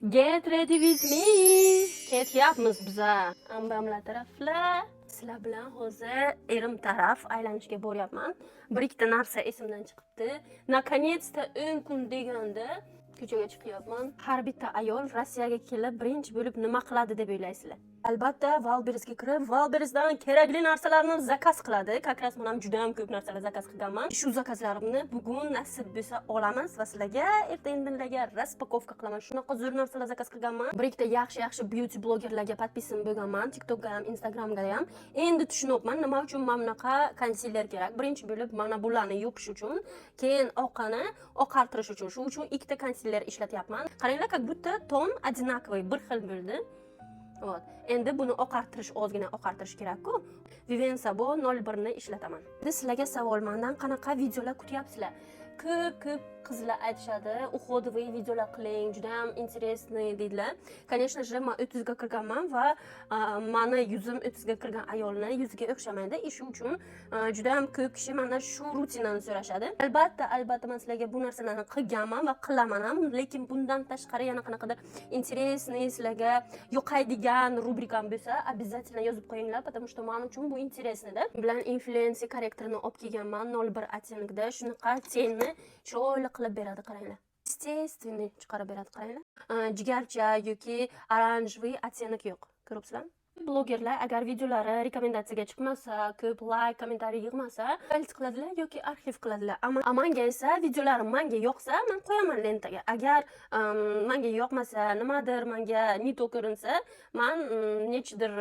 Get ready with me. Ketyapmiz biza. Ambamlar taraflar. Sizlar bilan hozir erim taraf aylanishga boryapman. Bir ikkita narsa esimdan chiqibdi. Наконец-то 10 kun deganda ko'chaga chiqyapman. Har bitta ayol Rossiyaga kelib birinchi bo'lib nima qiladi deb o'ylaysizlar? Albatta, Wildberriesga kirib, Wildberriesdan kerakli narsalarni zakaz qiladi. Как раз men ham juda ham ko'p narsalar zakaz qilganman. Shu zakazlarimni bugun nasib bo'lsa olamiz va sizlarga erta-indinlarga распаковка qilaman. Shunaqa zo'r narsalar zakaz qilganman. Bir ikkita yaxshi beauty blogerlarga podpisan bo'lganman, TikTokga ham, Instagramga ham. Endi tushunyapman, nima uchun mana bunaqa konsiler kerak. Birinchi bo'lib mana bularni yopish uchun, keyin oqani oqartirish uchun. Shu uchun ikkita konsiler ishlatyapman. Qaranglar, как будто ton одинаковый, bir xil bo'ldi. Вот. Endi buni oqartirish, ozgina oqartirish kerak-ku. Vivian Sabo 01 ni ishlataman. Endi sizlarga savol, mendan qanaqa videolar kutyapsizlar? Ko'p qizlar aytishadi, uходовый videolar qiling, juda ham интересный deydilar. Конечно же, men 30 ga kirganman va meni yuzim 30 ga kirgan ayolni yuziga o'xshamaydi. Shu uchun juda ham ko'p kishi mendan shu rutinani so'rashadi. Albatta men sizlarga bu narsalarni qilganman va qilaman ham, lekin bundan tashqari yana qanaqadir интересный sizlarga yoqaydigan rubrikam bo'lsa, обязательно yozib qo'yinglar, потому что men uchun bu интересныйda. Bilan influencer korrektorini olib kelganman 01 оттенкda. Shunaqa tenni chiroyli qilib beradi, qaranglar. Естественный chiqarib beradi, qaranglar. Jigarcha yoki oranjevый оттенок yo'q. Ko'ryapsizlarmi? Blogerlar agar videolari rekomendatsiyaga chiqmasa, ko'p like, kommentariy yig'masa, delete qiladilar yoki arxiv qiladilar. Ammo menga esa videolarim menga yoqsa, men qo'yaman lentaga. Agar menga yoqmasa, nimadir menga nito ko'rinsa, men nechidir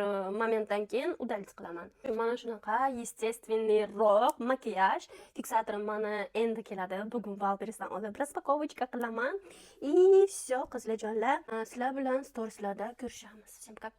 momentdan keyin udalить qilaman. Mana shunaqa естественный rock makiyaj fiksatorim mana endi keladi. Bugun Wildberriesdan olib распаковочка qilaman. И всё, qizlarjonlar, sizlar bilan storieslarda ko'rishamiz. Всем пока.